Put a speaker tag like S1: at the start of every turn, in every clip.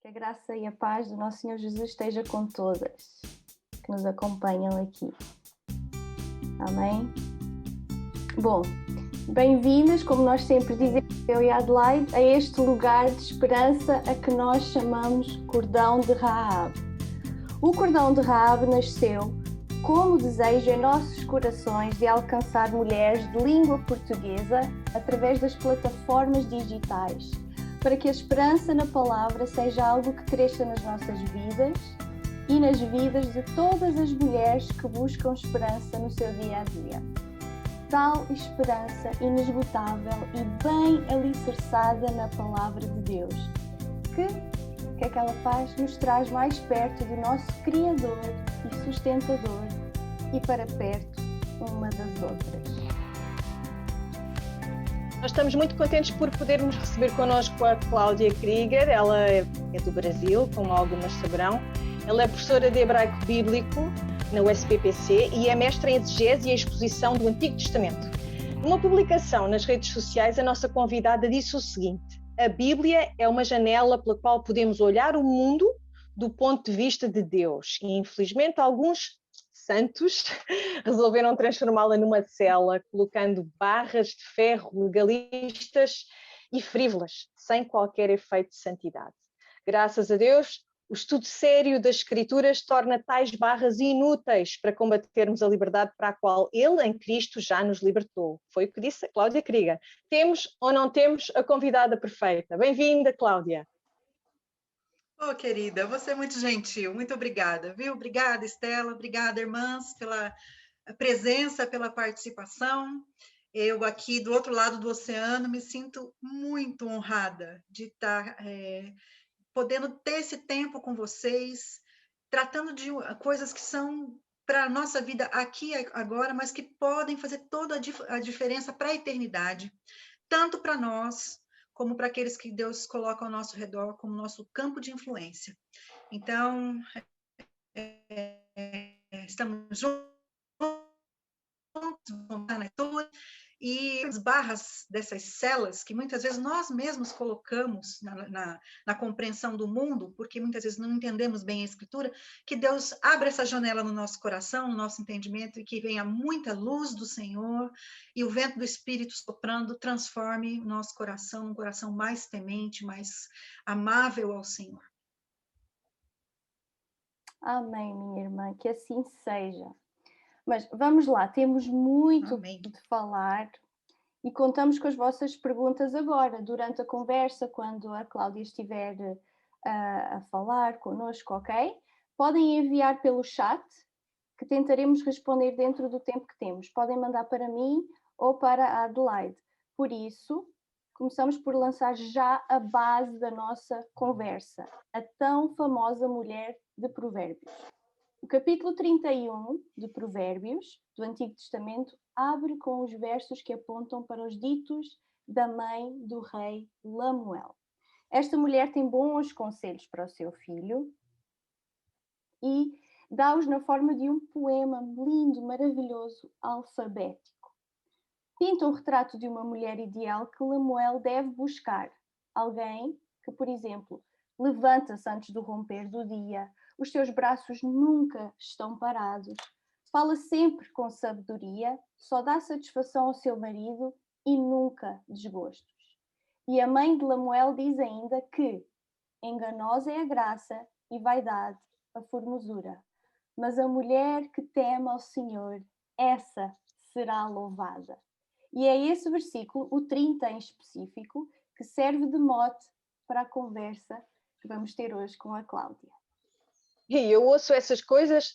S1: a graça e a paz do nosso Senhor Jesus esteja com todas que nos acompanham aqui. Amém? Bom, bem-vindas, como nós sempre dizemos, eu e a Adelaide, a este lugar de esperança a que nós chamamos Cordão de Raab. O Cordão de Raab nasceu como desejo em nossos corações de alcançar mulheres de língua portuguesa através das plataformas digitais, para que a esperança na palavra seja algo que cresça nas nossas vidas e nas vidas de todas as mulheres que buscam esperança no seu dia-a-dia. Tal esperança inesgotável e bem alicerçada na palavra de Deus, que o que é que ela faz? Nos traz mais perto do nosso Criador e sustentador e para perto uma das outras.
S2: Nós estamos muito contentes por podermos receber connosco a Cláudia Krieger. Ela é do Brasil, como algumas saberão. Ela é professora de hebraico bíblico na USPPC e é mestra em exegese e exposição do Antigo Testamento. Numa publicação nas redes sociais, a nossa convidada disse o seguinte: a Bíblia é uma janela pela qual podemos olhar o mundo do ponto de vista de Deus. E, infelizmente, alguns santos resolveram transformá-la numa cela, colocando barras de ferro legalistas e frívolas, sem qualquer efeito de santidade. Graças a Deus, o estudo sério das Escrituras torna tais barras inúteis para combatermos a liberdade para a qual Ele, em Cristo, já nos libertou. Foi o que disse a Cláudia Krieger. Temos ou não temos a convidada perfeita? Bem-vinda, Cláudia.
S3: Oh, querida, você é muito gentil, muito obrigada, viu? Obrigada, Estela, obrigada, irmãs, pela presença, pela participação. Eu aqui do outro lado do oceano me sinto muito honrada de estar podendo ter esse tempo com vocês, tratando de coisas que são para a nossa vida aqui agora, mas que podem fazer toda a diferença para a eternidade, tanto para nós, como para aqueles que Deus coloca ao nosso redor como nosso campo de influência. Então, estamos juntos, e as barras dessas celas que muitas vezes nós mesmos colocamos na compreensão do mundo, porque muitas vezes não entendemos bem a Escritura, que Deus abra essa janela no nosso coração, no nosso entendimento, e que venha muita luz do Senhor, e o vento do Espírito soprando transforme o nosso coração num coração mais temente, mais amável ao Senhor.
S1: Amém, minha irmã, que assim seja. Mas vamos lá, temos muito
S3: Amém.
S1: de falar e contamos com as vossas perguntas agora, durante a conversa, quando a Cláudia estiver a falar connosco, ok? Podem enviar pelo chat, que tentaremos responder dentro do tempo que temos. Podem mandar para mim ou para a Adelaide. Por isso, começamos por lançar já a base da nossa conversa, a tão famosa mulher de Provérbios. O capítulo 31 de Provérbios, do Antigo Testamento, abre com os versos que apontam para os ditos da mãe do rei Lemuel. Esta mulher tem bons conselhos para o seu filho e dá-os na forma de um poema lindo, maravilhoso, alfabético. Pinta um retrato de uma mulher ideal que Lemuel deve buscar. Alguém que, por exemplo, levanta-se antes do romper do dia, os seus braços nunca estão parados, fala sempre com sabedoria, só dá satisfação ao seu marido e nunca desgostos. E a mãe de Lemuel diz ainda que enganosa é a graça e vaidade a formosura, mas a mulher que teme ao Senhor, essa será louvada. E é esse versículo, o 30 em específico, que serve de mote para a conversa que vamos ter hoje com a Cláudia.
S2: E eu ouço essas coisas,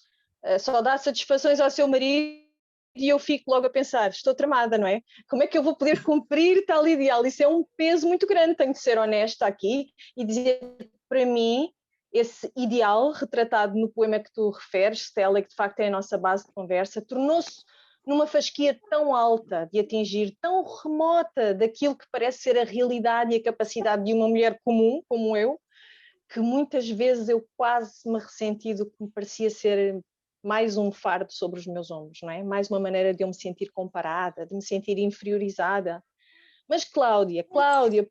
S2: só dá satisfações ao seu marido e eu fico logo a pensar, estou tramada, não é? Como é que eu vou poder cumprir tal ideal? Isso é um peso muito grande, tenho de ser honesta aqui e dizer para mim, esse ideal retratado no poema que tu referes, Stella, que de facto é a nossa base de conversa, tornou-se numa fasquia tão alta de atingir, tão remota daquilo que parece ser a realidade e a capacidade de uma mulher comum, como eu, que muitas vezes eu quase me ressenti do que me parecia ser mais um fardo sobre os meus ombros, não é? Mais uma maneira de eu me sentir comparada, de me sentir inferiorizada. Mas Cláudia,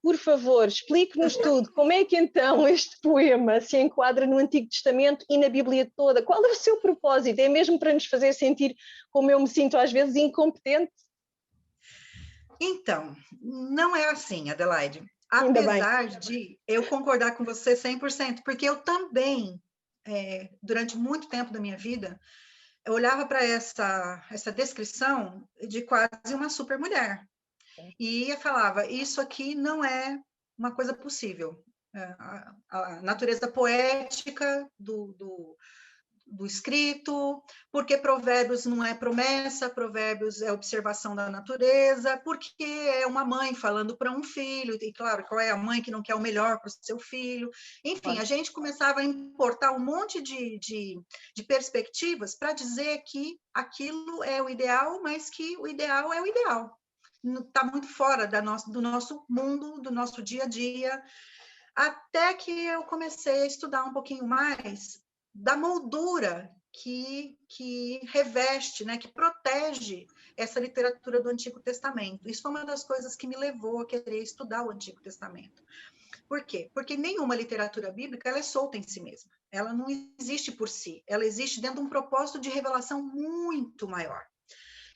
S2: por favor, explique-nos tudo. Como é que então este poema se enquadra no Antigo Testamento e na Bíblia toda? Qual é o seu propósito? É mesmo para nos fazer sentir como eu me sinto às vezes incompetente?
S3: Então, não é assim, Adelaide.
S2: Ainda bem.
S3: Apesar de eu concordar com você 100%, porque eu também, durante muito tempo da minha vida, eu olhava para essa descrição de quase uma supermulher. E eu falava, isso aqui não é uma coisa possível. A natureza poética do escrito, porque Provérbios não é promessa, Provérbios é observação da natureza, porque é uma mãe falando para um filho, e claro, qual é a mãe que não quer o melhor para o seu filho? Enfim, a gente começava a importar um monte de perspectivas para dizer que aquilo é o ideal, mas que o ideal é o ideal. Está muito fora do nosso mundo, do nosso dia a dia, até que eu comecei a estudar um pouquinho mais da moldura que reveste, né, que protege essa literatura do Antigo Testamento. Isso foi uma das coisas que me levou a querer estudar o Antigo Testamento. Por quê? Porque nenhuma literatura bíblica ela é solta em si mesma. Ela não existe por si. Ela existe dentro de um propósito de revelação muito maior.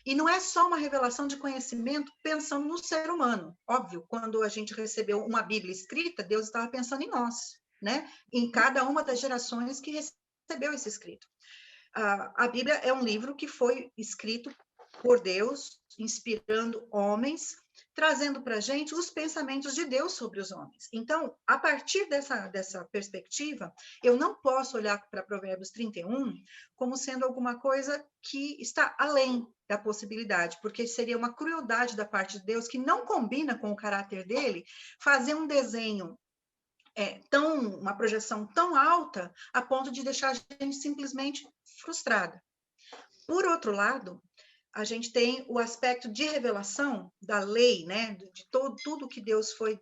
S3: E não é só uma revelação de conhecimento pensando no ser humano. Óbvio, quando a gente recebeu uma Bíblia escrita, Deus estava pensando em nós, né? Em cada uma das gerações que recebeu esse escrito. A Bíblia é um livro que foi escrito por Deus, inspirando homens, trazendo para a gente os pensamentos de Deus sobre os homens. Então, a partir dessa perspectiva, eu não posso olhar para Provérbios 31 como sendo alguma coisa que está além da possibilidade, porque seria uma crueldade da parte de Deus que não combina com o caráter dele fazer um desenho uma projeção tão alta a ponto de deixar a gente simplesmente frustrada. Por outro lado, a gente tem o aspecto de revelação da lei, né, de tudo que Deus foi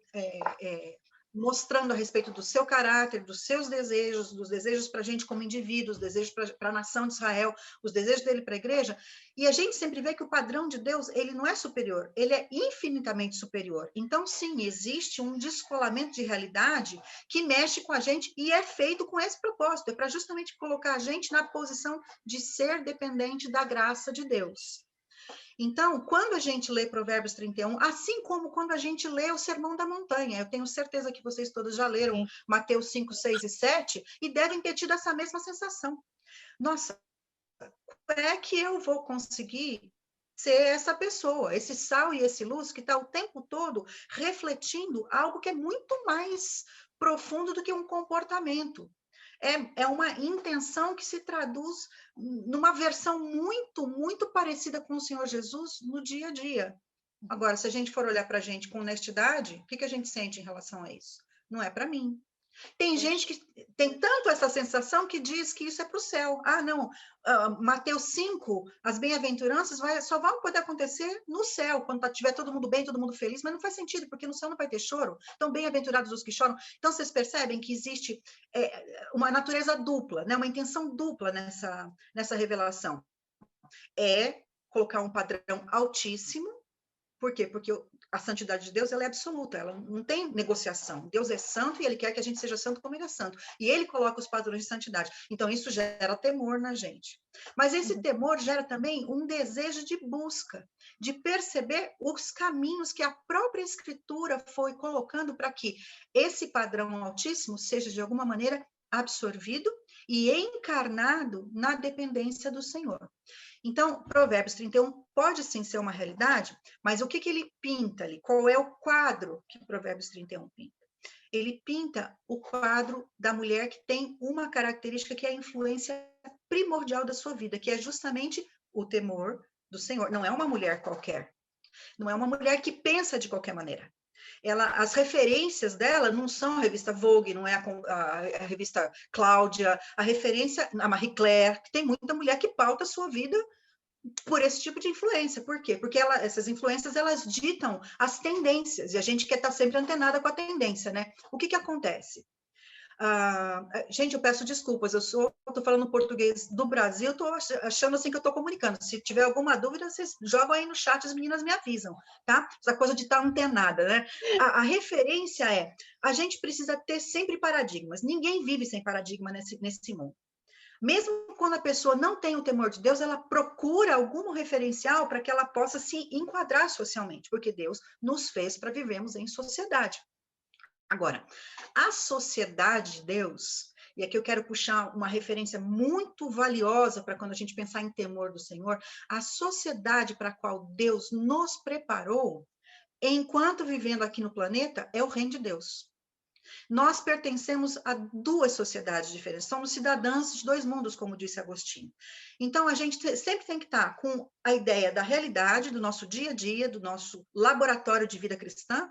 S3: mostrando a respeito do seu caráter, dos seus desejos, dos desejos para a gente como indivíduo, os desejos para a nação de Israel, os desejos dele para a igreja, e a gente sempre vê que o padrão de Deus, ele não é superior, ele é infinitamente superior. Então, sim, existe um descolamento de realidade que mexe com a gente e é feito com esse propósito, é para justamente colocar a gente na posição de ser dependente da graça de Deus. Então, quando a gente lê Provérbios 31, assim como quando a gente lê o Sermão da Montanha, eu tenho certeza que vocês todos já leram Mateus 5, 6 e 7 e devem ter tido essa mesma sensação. Nossa, como é que eu vou conseguir ser essa pessoa, esse sal e esse luz que está o tempo todo refletindo algo que é muito mais profundo do que um comportamento? É uma intenção que se traduz numa versão muito, muito parecida com o Senhor Jesus no dia a dia. Agora, se a gente for olhar para a gente com honestidade, o que a gente sente em relação a isso? Não é para mim. Tem gente que tem tanto essa sensação que diz que isso é para o céu. Ah, não, Mateus 5, as bem-aventuranças só vão poder acontecer no céu, quando estiver todo mundo bem, todo mundo feliz, mas não faz sentido, porque no céu não vai ter choro. Então, bem-aventurados os que choram. Então, vocês percebem que existe uma natureza dupla, né? Uma intenção dupla nessa revelação. É colocar um padrão altíssimo. Por quê? Porque a santidade de Deus ela é absoluta, ela não tem negociação. Deus é santo e ele quer que a gente seja santo como ele é santo. E ele coloca os padrões de santidade. Então, isso gera temor na gente. Mas esse temor gera também um desejo de busca, de perceber os caminhos que a própria Escritura foi colocando para que esse padrão altíssimo seja, de alguma maneira, absorvido e encarnado na dependência do Senhor. Então, Provérbios 31 pode sim ser uma realidade, mas o que ele pinta ali? Qual é o quadro que Provérbios 31 pinta? Ele pinta o quadro da mulher que tem uma característica que é a influência primordial da sua vida, que é justamente o temor do Senhor. Não é uma mulher qualquer. Não é uma mulher que pensa de qualquer maneira. As referências dela não são a revista Vogue, não é a revista Cláudia, a referência, a Marie Claire, que tem muita mulher que pauta a sua vida por esse tipo de influência. Por quê? Porque essas influências, elas ditam as tendências, e a gente quer estar sempre antenada com a tendência, né? O que acontece? Gente, eu peço desculpas, eu estou falando português do Brasil, estou achando assim que eu estou comunicando. Se tiver alguma dúvida, vocês jogam aí no chat, as meninas me avisam, tá? Essa coisa de estar antenada, né? A referência é, a gente precisa ter sempre paradigmas. Ninguém vive sem paradigma nesse mundo. Mesmo quando a pessoa não tem o temor de Deus, ela procura algum referencial para que ela possa se enquadrar socialmente, porque Deus nos fez para vivermos em sociedade. Agora, a sociedade de Deus, e aqui eu quero puxar uma referência muito valiosa para quando a gente pensar em temor do Senhor, a sociedade para a qual Deus nos preparou, enquanto vivendo aqui no planeta, é o reino de Deus. Nós pertencemos a duas sociedades diferentes, somos cidadãs de dois mundos, como disse Agostinho. Então, a gente sempre tem que estar com a ideia da realidade, do nosso dia a dia, do nosso laboratório de vida cristã,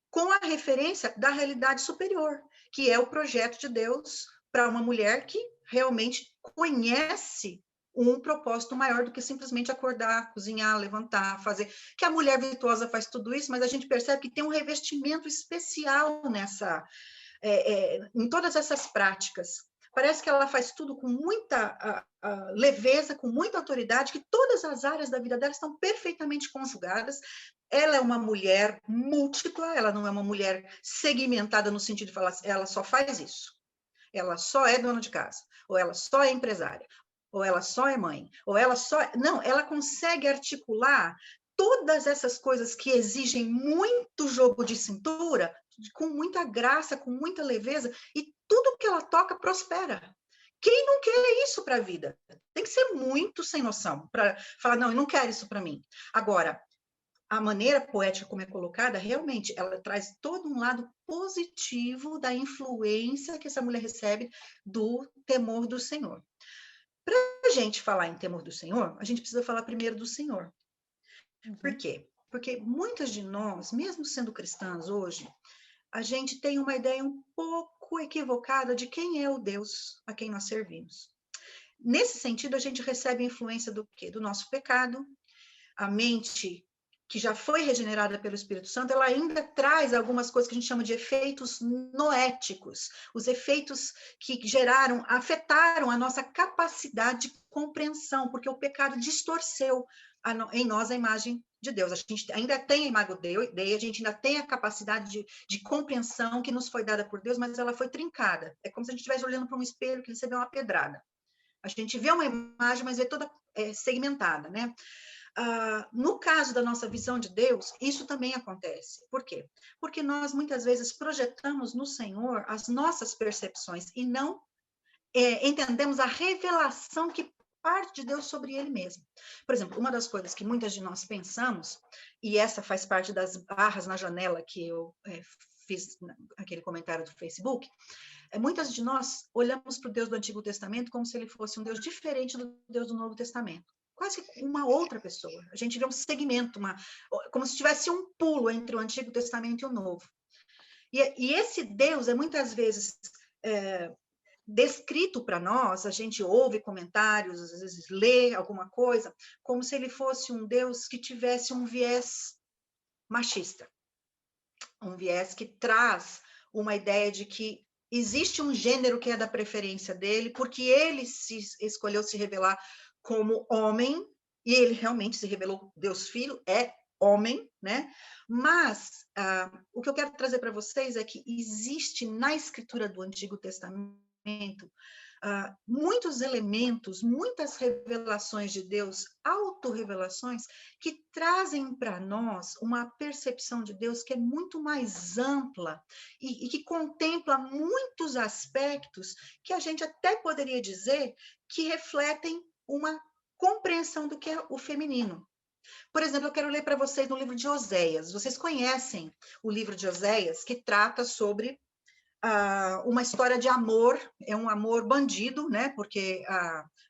S3: com a referência da realidade superior, que é o projeto de Deus para uma mulher que realmente conhece um propósito maior do que simplesmente acordar, cozinhar, levantar, fazer. Que a mulher virtuosa faz tudo isso, mas a gente percebe que tem um revestimento especial em todas essas práticas. Parece que ela faz tudo com muita leveza, com muita autoridade, que todas as áreas da vida dela estão perfeitamente conjugadas. Ela é uma mulher múltipla, ela não é uma mulher segmentada no sentido de falar, ela só faz isso. Ela só é dona de casa, ou ela só é empresária, ou ela só é mãe, ou ela só... Não, ela consegue articular todas essas coisas que exigem muito jogo de cintura, com muita graça, com muita leveza, e tudo que ela toca prospera. Quem não quer isso para a vida? Tem que ser muito sem noção para falar, não, eu não quero isso para mim. Agora, a maneira poética como é colocada, realmente, ela traz todo um lado positivo da influência que essa mulher recebe do temor do Senhor. Para a gente falar em temor do Senhor, a gente precisa falar primeiro do Senhor. Por quê? Porque muitas de nós, mesmo sendo cristãs hoje, a gente tem uma ideia um pouco equivocada de quem é o Deus a quem nós servimos. Nesse sentido, a gente recebe influência do quê? Do nosso pecado. A mente que já foi regenerada pelo Espírito Santo, ela ainda traz algumas coisas que a gente chama de efeitos noéticos, os efeitos que afetaram a nossa capacidade de compreensão, porque o pecado distorceu em nós a imagem de Deus. A gente ainda tem a imagem de Deus, a gente ainda tem a capacidade de compreensão que nos foi dada por Deus, mas ela foi trincada. É como se a gente estivesse olhando para um espelho que recebeu uma pedrada. A gente vê uma imagem, mas vê toda segmentada, né? No caso da nossa visão de Deus, isso também acontece. Por quê? Porque nós muitas vezes projetamos no Senhor as nossas percepções e não entendemos a revelação que parte de Deus sobre ele mesmo. Por exemplo, uma das coisas que muitas de nós pensamos, e essa faz parte das barras na janela que eu fiz aquele comentário do Facebook, muitas de nós olhamos para o Deus do Antigo Testamento como se ele fosse um Deus diferente do Deus do Novo Testamento. Quase uma outra pessoa. A gente vê um segmento, como se tivesse um pulo entre o Antigo Testamento e o Novo. E esse Deus é muitas vezes descrito para nós, a gente ouve comentários, às vezes lê alguma coisa, como se ele fosse um Deus que tivesse um viés machista. Um viés que traz uma ideia de que existe um gênero que é da preferência dele, porque ele escolheu se revelar como homem, e ele realmente se revelou, Deus Filho é homem, né? Mas o que eu quero trazer para vocês é que existe na escritura do Antigo Testamento muitos elementos, muitas revelações de Deus, autorrevelações, que trazem para nós uma percepção de Deus que é muito mais ampla e que contempla muitos aspectos que a gente até poderia dizer que refletem uma compreensão do que é o feminino. Por exemplo, eu quero ler para vocês no livro de Oséias. Vocês conhecem o livro de Oséias, que trata sobre uma história de amor, é um amor bandido, né? Porque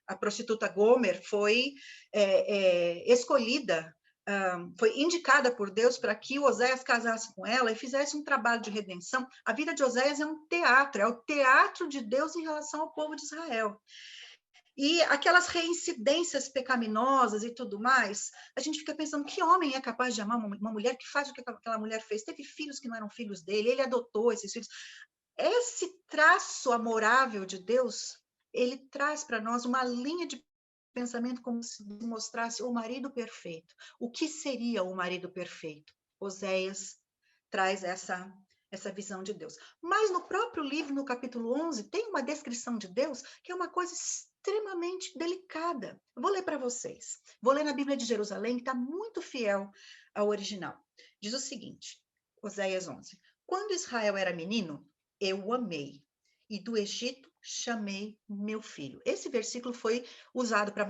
S3: a prostituta Gomer foi escolhida, foi indicada por Deus para que o Oséias casasse com ela e fizesse um trabalho de redenção. A vida de Oséias é um teatro, é o teatro de Deus em relação ao povo de Israel. E aquelas reincidências pecaminosas e tudo mais, a gente fica pensando, que homem é capaz de amar uma mulher que faz o que aquela mulher fez? Teve filhos que não eram filhos dele, ele adotou esses filhos. esse traço amorável de Deus, ele traz para nós uma linha de pensamento como se mostrasse o marido perfeito. O que seria o marido perfeito? Oséias traz essa visão de Deus. Mas no próprio livro, no capítulo 11, tem uma descrição de Deus que é uma coisa extremamente delicada. Eu vou ler para vocês. Vou ler na Bíblia de Jerusalém, que está muito fiel ao original. Diz o seguinte, Oséias 11. Quando Israel era menino, eu o amei, e do Egito chamei meu filho. Esse versículo foi usado por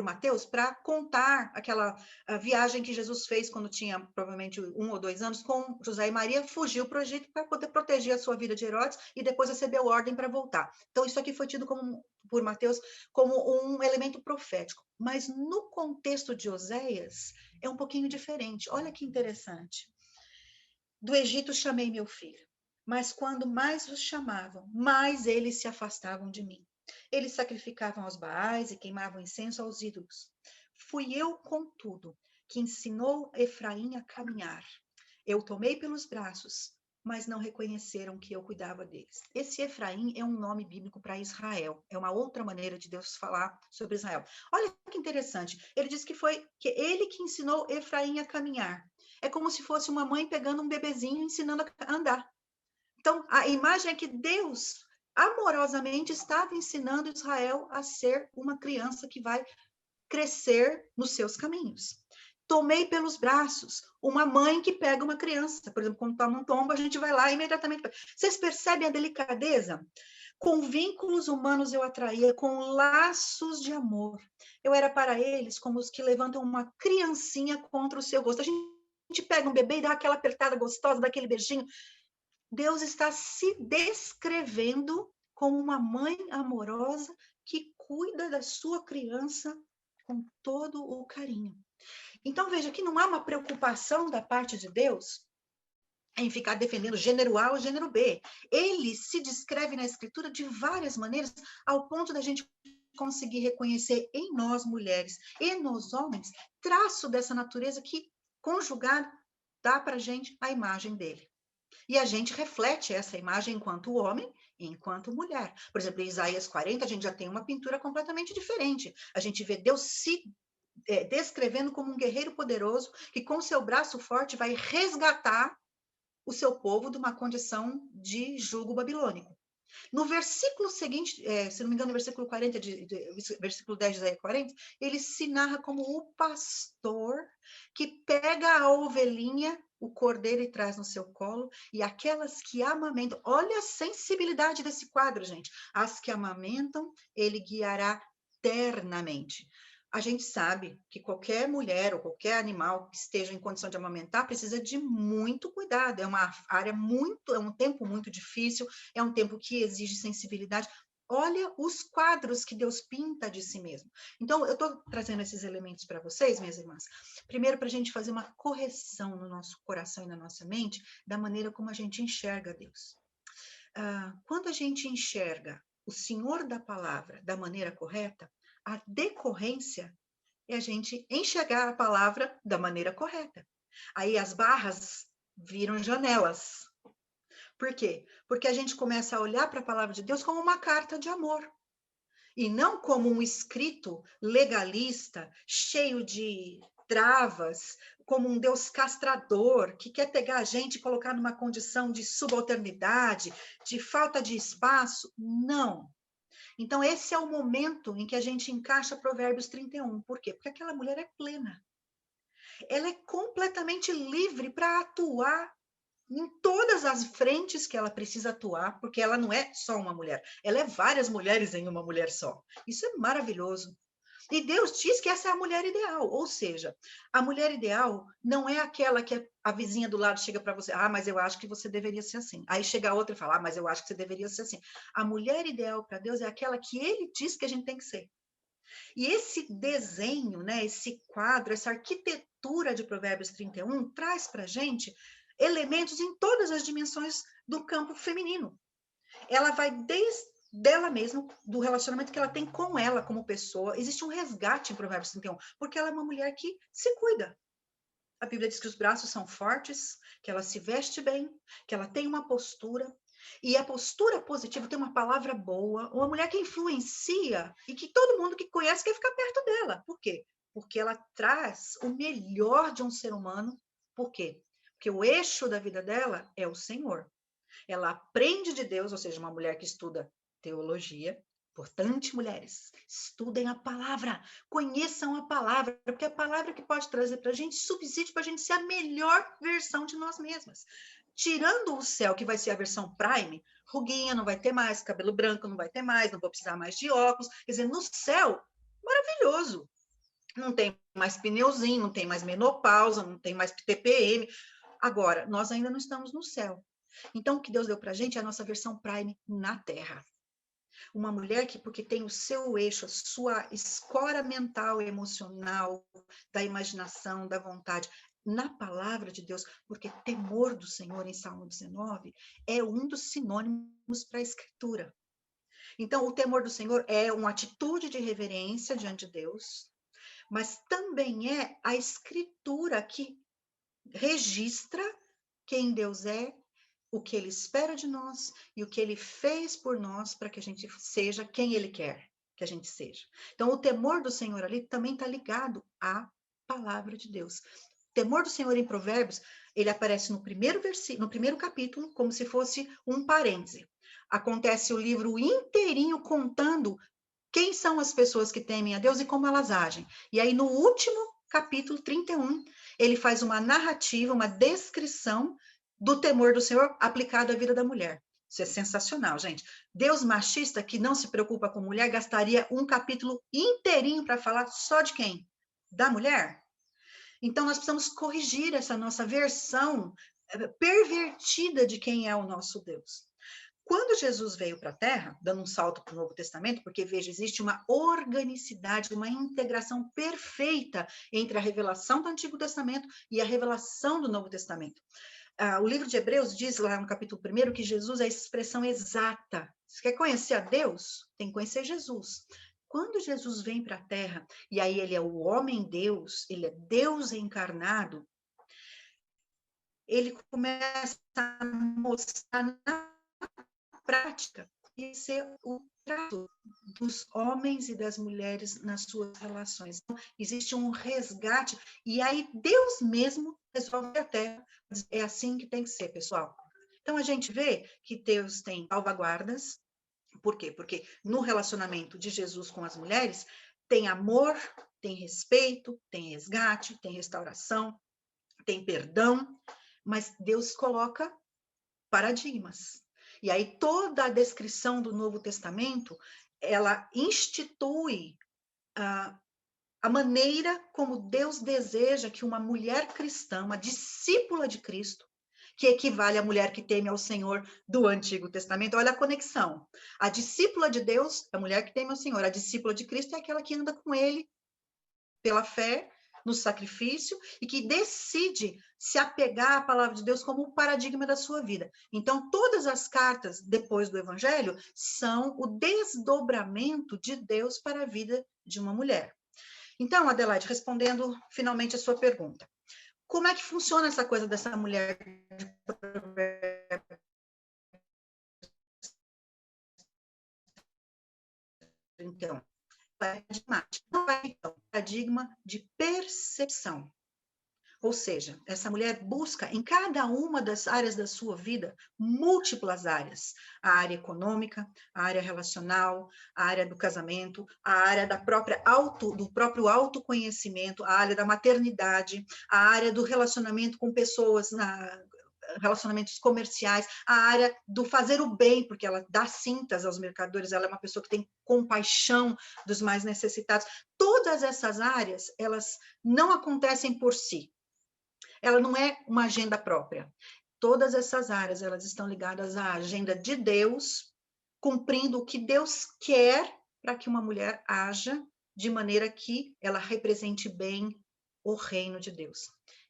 S3: Mateus, para contar aquela viagem que Jesus fez quando tinha provavelmente 1 ou 2 anos com José e Maria, fugiu para o Egito para poder proteger a sua vida de Herodes e depois recebeu ordem para voltar. Então isso aqui foi tido por Mateus como um elemento profético. Mas no contexto de Oséias é um pouquinho diferente. Olha que interessante. Do Egito chamei meu filho. Mas quando mais os chamavam, mais eles se afastavam de mim. Eles sacrificavam aos Baais e queimavam incenso aos ídolos. Fui eu, contudo, que ensinou Efraim a caminhar. Eu tomei pelos braços, mas não reconheceram que eu cuidava deles. Esse Efraim é um nome bíblico para Israel. É uma outra maneira de Deus falar sobre Israel. Olha que interessante. Ele diz que foi ele que ensinou Efraim a caminhar. É como se fosse uma mãe pegando um bebezinho e ensinando a andar. Então, a imagem é que Deus, amorosamente, estava ensinando Israel a ser uma criança que vai crescer nos seus caminhos. Tomei pelos braços, uma mãe que pega uma criança. Por exemplo, quando toma um tombo, a gente vai lá imediatamente. Vocês percebem a delicadeza? Com vínculos humanos eu atraía, com laços de amor. Eu era para eles como os que levantam uma criancinha contra o seu rosto. A gente pega um bebê e dá aquela apertada gostosa, dá aquele beijinho. Deus está se descrevendo como uma mãe amorosa que cuida da sua criança com todo o carinho. Então, veja que não há uma preocupação da parte de Deus em ficar defendendo gênero A ou gênero B. Ele se descreve na Escritura de várias maneiras, ao ponto da gente conseguir reconhecer em nós, mulheres, e nos homens, traço dessa natureza que, conjugado, dá para a gente a imagem dele. E a gente reflete essa imagem enquanto homem e enquanto mulher. Por exemplo, em Isaías 40, a gente já tem uma pintura completamente diferente. A gente vê Deus se descrevendo como um guerreiro poderoso que, com seu braço forte, vai resgatar o seu povo de uma condição de jugo babilônico. No versículo seguinte, se não me engano, no versículo 40, versículo 10 de Isaías 40, ele se narra como o pastor que pega a ovelhinha, o cordeiro, e traz no seu colo, e aquelas que amamentam, olha a sensibilidade desse quadro, gente, as que amamentam, ele guiará ternamente. A gente sabe que qualquer mulher ou qualquer animal que esteja em condição de amamentar precisa de muito cuidado, é uma área é um tempo muito difícil, é um tempo que exige sensibilidade. Olha os quadros que Deus pinta de si mesmo. Então, eu estou trazendo esses elementos para vocês, minhas irmãs, primeiro para a gente fazer uma correção no nosso coração e na nossa mente da maneira como a gente enxerga Deus. Quando a gente enxerga o Senhor da palavra da maneira correta, a decorrência é a gente enxergar a palavra da maneira correta. Aí as barras viram janelas. Por quê? Porque a gente começa a olhar para a palavra de Deus como uma carta de amor. E não como um escrito legalista, cheio de travas, como um Deus castrador, que quer pegar a gente e colocar numa condição de subalternidade, de falta de espaço. Não. Então, esse é o momento em que a gente encaixa Provérbios 31. Por quê? Porque aquela mulher é plena. Ela é completamente livre para atuar em todas as frentes que ela precisa atuar, porque ela não é só uma mulher, ela é várias mulheres em uma mulher só. Isso é maravilhoso. E Deus diz que essa é a mulher ideal, ou seja, a mulher ideal não é aquela que a vizinha do lado chega para você, mas eu acho que você deveria ser assim. Aí chega a outra e fala, mas eu acho que você deveria ser assim. A mulher ideal para Deus é aquela que ele diz que a gente tem que ser. E esse desenho, né, esse quadro, essa arquitetura de Provérbios 31 traz para a gente elementos em todas as dimensões do campo feminino. Ela vai desde dela mesma, do relacionamento que ela tem com ela como pessoa. Existe um resgate em Provérbios 31, porque ela é uma mulher que se cuida. A Bíblia diz que os braços são fortes, que ela se veste bem, que ela tem uma postura. E a postura positiva tem uma palavra boa, uma mulher que influencia e que todo mundo que conhece quer ficar perto dela. Por quê? Porque ela traz o melhor de um ser humano. Por quê? Porque o eixo da vida dela é o Senhor. Ela aprende de Deus, ou seja, uma mulher que estuda teologia. Portanto, mulheres, estudem a palavra, conheçam a palavra, porque é a palavra que pode trazer para a gente subsídio para a gente ser a melhor versão de nós mesmas. Tirando o céu, que vai ser a versão Prime, ruguinha não vai ter mais, cabelo branco não vai ter mais, não vou precisar mais de óculos. Quer dizer, no céu, maravilhoso. Não tem mais pneuzinho, não tem mais menopausa, não tem mais TPM. Agora, nós ainda não estamos no céu. Então, o que Deus deu para a gente é a nossa versão Prime na Terra. Uma mulher que, porque tem o seu eixo, a sua escora mental e emocional, da imaginação, da vontade, na palavra de Deus, porque temor do Senhor, em Salmo 19, é um dos sinônimos para a Escritura. Então, o temor do Senhor é uma atitude de reverência diante de Deus, mas também é a Escritura que registra quem Deus é, o que Ele espera de nós e o que Ele fez por nós para que a gente seja quem Ele quer que a gente seja. Então, o temor do Senhor ali também está ligado à palavra de Deus. O temor do Senhor em Provérbios, ele aparece no primeiro capítulo, como se fosse um parêntese. Acontece o livro inteirinho contando quem são as pessoas que temem a Deus e como elas agem. E aí, no último capítulo 31, ele faz uma narrativa, uma descrição do temor do Senhor aplicado à vida da mulher. Isso é sensacional, gente. Deus machista que não se preocupa com mulher gastaria um capítulo inteirinho para falar só de quem? Da mulher? Então, nós precisamos corrigir essa nossa versão pervertida de quem é o nosso Deus. Quando Jesus veio para a Terra, dando um salto para o Novo Testamento, porque, veja, existe uma organicidade, uma integração perfeita entre a revelação do Antigo Testamento e a revelação do Novo Testamento. O livro de Hebreus diz lá no capítulo 1 que Jesus é a expressão exata. Se quer conhecer a Deus, tem que conhecer Jesus. Quando Jesus vem para a Terra, e aí ele é o homem-Deus, ele é Deus encarnado, ele começa a mostrar na prática e ser o trato dos homens e das mulheres nas suas relações. Então, existe um resgate, e aí Deus mesmo resolve a Terra. É assim que tem que ser, pessoal. Então, a gente vê que Deus tem salvaguardas. Por quê? Porque no relacionamento de Jesus com as mulheres, tem amor, tem respeito, tem resgate, tem restauração, tem perdão, mas Deus coloca paradigmas. E aí toda a descrição do Novo Testamento, ela institui a maneira como Deus deseja que uma mulher cristã, uma discípula de Cristo, que equivale à mulher que teme ao Senhor do Antigo Testamento. Olha a conexão. A discípula de Deus é a mulher que teme ao Senhor. A discípula de Cristo é aquela que anda com Ele pela fé, no sacrifício, e que decide se apegar à palavra de Deus como um paradigma da sua vida. Então, todas as cartas depois do Evangelho são o desdobramento de Deus para a vida de uma mulher. Então, Adelaide, respondendo finalmente a sua pergunta, como é que funciona essa coisa dessa mulher de então, paradigma de percepção. Ou seja, essa mulher busca em cada uma das áreas da sua vida múltiplas áreas. A área econômica, a área relacional, a área do casamento, a área do próprio autoconhecimento, a área da maternidade, a área do relacionamento com pessoas, relacionamentos comerciais, a área do fazer o bem, porque ela dá cintas aos mercadores, ela é uma pessoa que tem compaixão dos mais necessitados. Todas essas áreas, elas não acontecem por si. Ela não é uma agenda própria. Todas essas áreas, elas estão ligadas à agenda de Deus, cumprindo o que Deus quer para que uma mulher haja de maneira que ela represente bem o reino de Deus.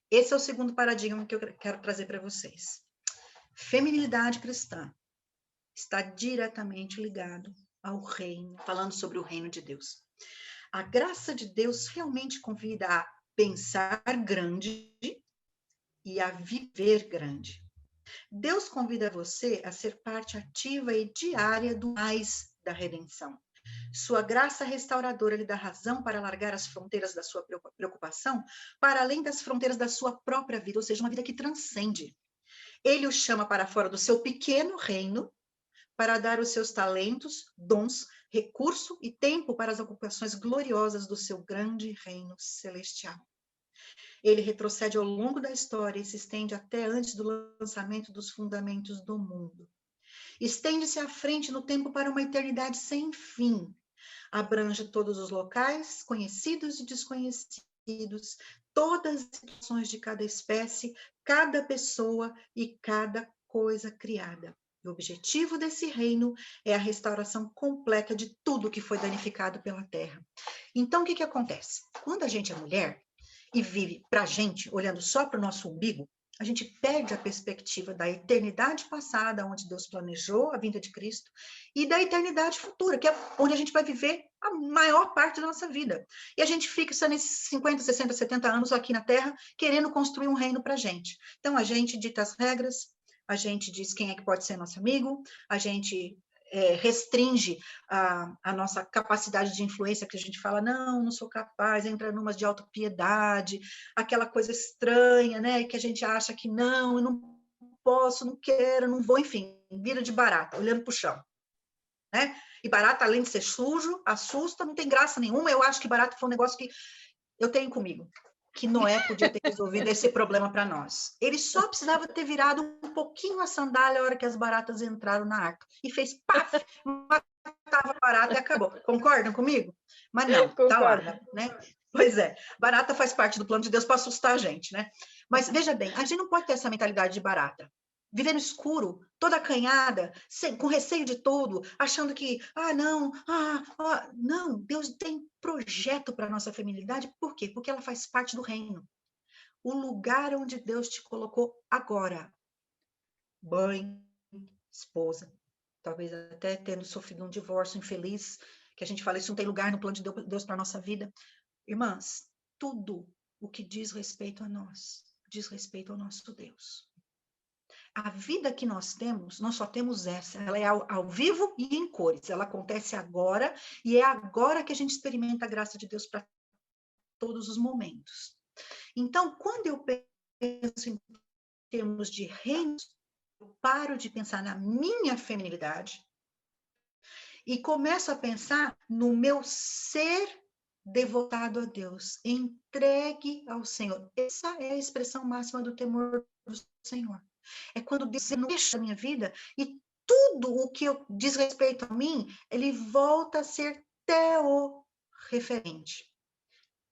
S3: Esse é o segundo paradigma que eu quero trazer para vocês. Feminilidade cristã está diretamente ligado ao reino, falando sobre o reino de Deus. A graça de Deus realmente convida a pensar grande e a viver grande. Deus convida você a ser parte ativa e diária do mais da redenção. Sua graça restauradora lhe dá razão para alargar as fronteiras da sua preocupação para além das fronteiras da sua própria vida, ou seja, uma vida que transcende. Ele o chama para fora do seu pequeno reino para dar os seus talentos, dons, recurso e tempo para as ocupações gloriosas do seu grande reino celestial. Ele retrocede ao longo da história e se estende até antes do lançamento dos fundamentos do mundo. Estende-se à frente no tempo para uma eternidade sem fim. Abrange todos os locais, conhecidos e desconhecidos, todas as situações de cada espécie, cada pessoa e cada coisa criada. O objetivo desse reino é a restauração completa de tudo que foi danificado pela terra. Então, o que acontece? Quando a gente é mulher e vive para a gente, olhando só para o nosso umbigo, a gente perde a perspectiva da eternidade passada, onde Deus planejou a vinda de Cristo, e da eternidade futura, que é onde a gente vai viver a maior parte da nossa vida. E a gente fica só nesses 50, 60, 70 anos aqui na Terra, querendo construir um reino para a gente. Então, a gente dita as regras, a gente diz quem é que pode ser nosso amigo, a gente restringe a nossa capacidade de influência, que a gente fala, não sou capaz, entra numas de autopiedade, aquela coisa estranha, né, que a gente acha que não, eu não posso, não quero, não vou, enfim, vira de barata, olhando para o chão, né? E barata, além de ser sujo, assusta, não tem graça nenhuma. Eu acho que barata foi um negócio que eu tenho comigo, que Noé podia ter resolvido esse problema para nós. Ele só precisava ter virado um pouquinho a sandália a hora que as baratas entraram na arca. E fez paf, matava a barata e acabou. Concordam comigo? Mas não, tá lá, né? Pois é, barata faz parte do plano de Deus para assustar a gente, né? Mas veja bem, a gente não pode ter essa mentalidade de barata. Viver no escuro, toda acanhada, com receio de tudo, achando que, não, Deus tem projeto para a nossa feminilidade. Por quê? Porque ela faz parte do reino. O lugar onde Deus te colocou agora. Mãe, esposa, talvez até tendo sofrido um divórcio infeliz, que a gente fala, isso não tem lugar no plano de Deus para a nossa vida. Irmãs, tudo o que diz respeito a nós, diz respeito ao nosso Deus. A vida que nós temos, nós só temos essa. Ela é ao vivo e em cores. Ela acontece agora e é agora que a gente experimenta a graça de Deus para todos os momentos. Então, quando eu penso em termos de reinos, eu paro de pensar na minha feminilidade e começo a pensar no meu ser devotado a Deus, entregue ao Senhor. Essa é a expressão máxima do temor do Senhor. É quando Deus não deixa a minha vida e tudo o que diz respeito a mim, ele volta a ser teorreferente.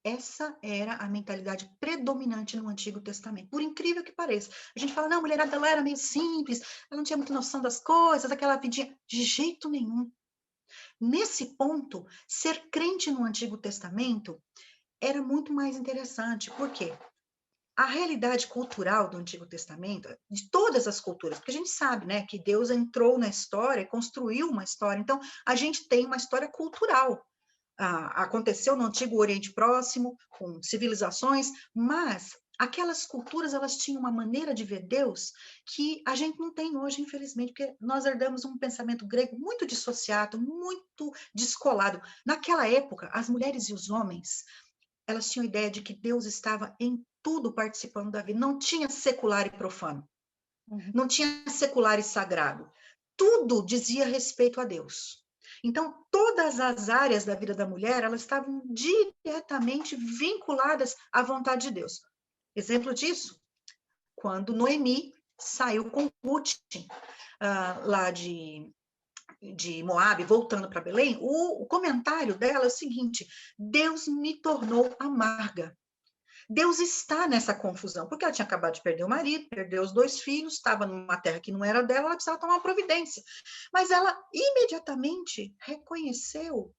S3: Essa era a mentalidade predominante no Antigo Testamento. Por incrível que pareça. A gente fala, não, a mulherada ela era meio simples, ela não tinha muita noção das coisas, aquela vidinha. De jeito nenhum. Nesse ponto, ser crente no Antigo Testamento era muito mais interessante. Por quê? A realidade cultural do Antigo Testamento, de todas as culturas, porque a gente sabe, né, que Deus entrou na história, construiu uma história, então a gente tem uma história cultural. Aconteceu no Antigo Oriente Próximo, com civilizações, mas aquelas culturas, elas tinham uma maneira de ver Deus que a gente não tem hoje, infelizmente, porque nós herdamos um pensamento grego muito dissociado, muito descolado. Naquela época, as mulheres e os homens, elas tinham a ideia de que Deus estava em tudo participando da vida. Não tinha secular e profano. Não tinha secular e sagrado. Tudo dizia respeito a Deus. Então, todas as áreas da vida da mulher, elas estavam diretamente vinculadas à vontade de Deus. Exemplo disso, quando Noemi saiu com Ruth, lá de Moabe, voltando para Belém, o comentário dela é o seguinte: Deus me tornou amarga. Deus está nessa confusão, porque ela tinha acabado de perder o marido, perdeu os 2 filhos, estava numa terra que não era dela, ela precisava tomar uma providência. Mas ela imediatamente reconheceu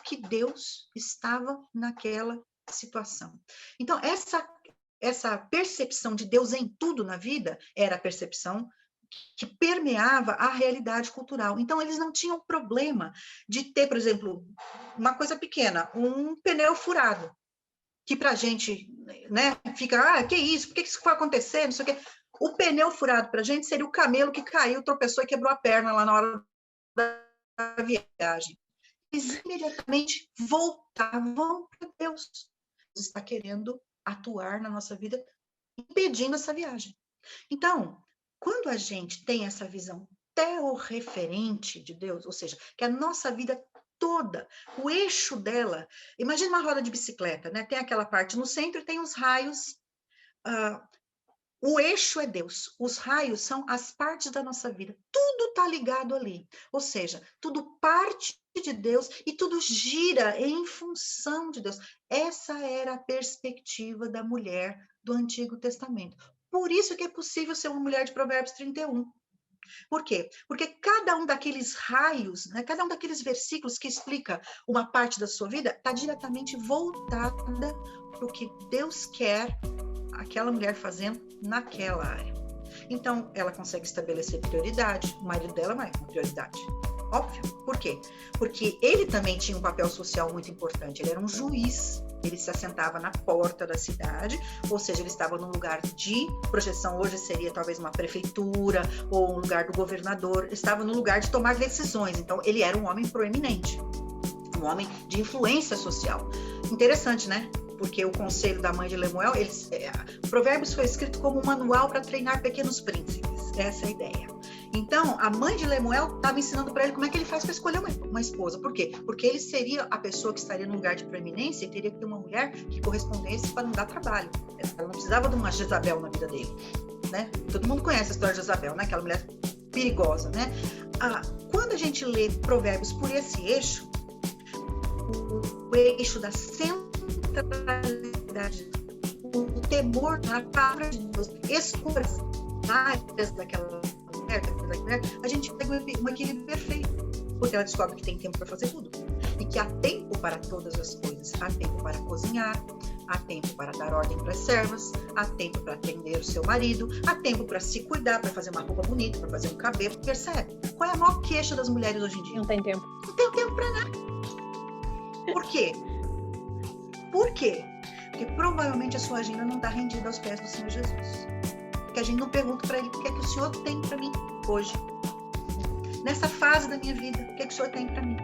S3: que Deus estava naquela situação. Então, essa percepção de Deus em tudo na vida era a percepção que permeava a realidade cultural. Então, eles não tinham problema de ter, por exemplo, uma coisa pequena, um pneu furado, que para a gente, né, fica, que isso, por que isso foi acontecer, não sei o quê. O pneu furado para a gente seria o camelo que caiu, tropeçou e quebrou a perna lá na hora da viagem. Eles imediatamente voltavam para Deus. Deus está querendo atuar na nossa vida, impedindo essa viagem. Então, quando a gente tem essa visão teorreferente de Deus, ou seja, que a nossa vida toda, o eixo dela, imagina uma roda de bicicleta, né? Tem aquela parte no centro e tem os raios. O eixo é Deus, os raios são as partes da nossa vida, tudo está ligado ali, ou seja, tudo parte de Deus e tudo gira em função de Deus. Essa era a perspectiva da mulher do Antigo Testamento. Por isso que é possível ser uma mulher de Provérbios 31. Por quê? Porque cada um daqueles raios, né, cada um daqueles versículos que explica uma parte da sua vida, está diretamente voltada para o que Deus quer aquela mulher fazendo naquela área. Então, ela consegue estabelecer prioridade, o marido dela não é uma prioridade. Óbvio. Por quê? Porque ele também tinha um papel social muito importante, ele era um juiz, ele se assentava na porta da cidade, ou seja, ele estava num lugar de projeção, hoje seria talvez uma prefeitura, ou um lugar do governador, estava no lugar de tomar decisões, então ele era um homem proeminente, um homem de influência social. Interessante, né? Porque o conselho da mãe de Lemuel, Provérbios foi escrito como um manual para treinar pequenos príncipes, essa é a ideia. Então, a mãe de Lemuel estava ensinando para ele como é que ele faz para escolher uma esposa. Por quê? Porque ele seria a pessoa que estaria num lugar de preeminência e teria que ter uma mulher que correspondesse para não dar trabalho. Ela não precisava de uma Jezabel na vida dele, né? Todo mundo conhece a história de Jezabel, né? Aquela mulher perigosa, né? Quando a gente lê Provérbios por esse eixo, o eixo da centralidade, o temor na palavra de Deus, escolhas várias daquela mulher, a gente pega um equilíbrio perfeito, porque ela descobre que tem tempo para fazer tudo e que há tempo para todas as coisas. Há tempo para cozinhar, há tempo para dar ordem para as servas, há tempo para atender o seu marido, há tempo para se cuidar, para fazer uma roupa bonita, para fazer um cabelo. Percebe? Qual é a maior queixa das mulheres hoje em dia?
S2: Não tem tempo.
S3: Não tem tempo para nada. Por quê? Por quê? Porque provavelmente a sua agenda não está rendida aos pés do Senhor Jesus. Porque a gente não pergunta para ele o que é que o Senhor tem para mim hoje. Nessa fase da minha vida, o que é que o Senhor tem para mim?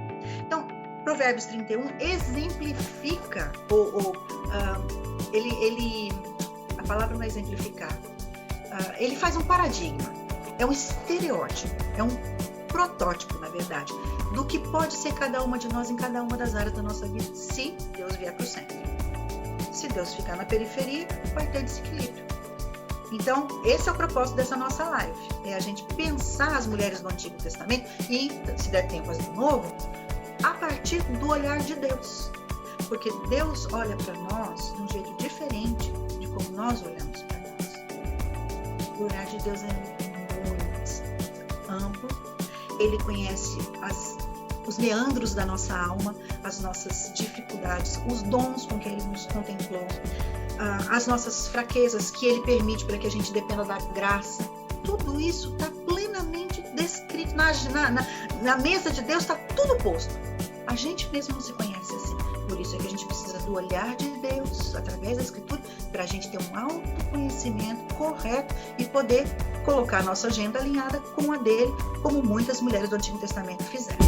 S3: Então, Provérbios 31 exemplifica, a palavra não é exemplificar, ele faz um paradigma, é um estereótipo, é um protótipo, na verdade, do que pode ser cada uma de nós em cada uma das áreas da nossa vida, se Deus vier para o centro. Se Deus ficar na periferia, vai ter desequilíbrio. Então, esse é o propósito dessa nossa live, é a gente pensar as mulheres do Antigo Testamento e, se der tempo, fazer de novo, a partir do olhar de Deus. Porque Deus olha para nós de um jeito diferente de como nós olhamos para nós. O olhar de Deus é muito amplo, ele conhece os meandros da nossa alma, as nossas dificuldades, os dons com que ele nos contemplou, as nossas fraquezas que ele permite para que a gente dependa da graça. Tudo isso está plenamente descrito na mesa de Deus, está tudo posto. A gente mesmo não se conhece assim. Por isso é que a gente precisa do olhar de Deus através da Escritura para a gente ter um autoconhecimento correto e poder colocar a nossa agenda alinhada com a dele, como muitas mulheres do Antigo Testamento fizeram.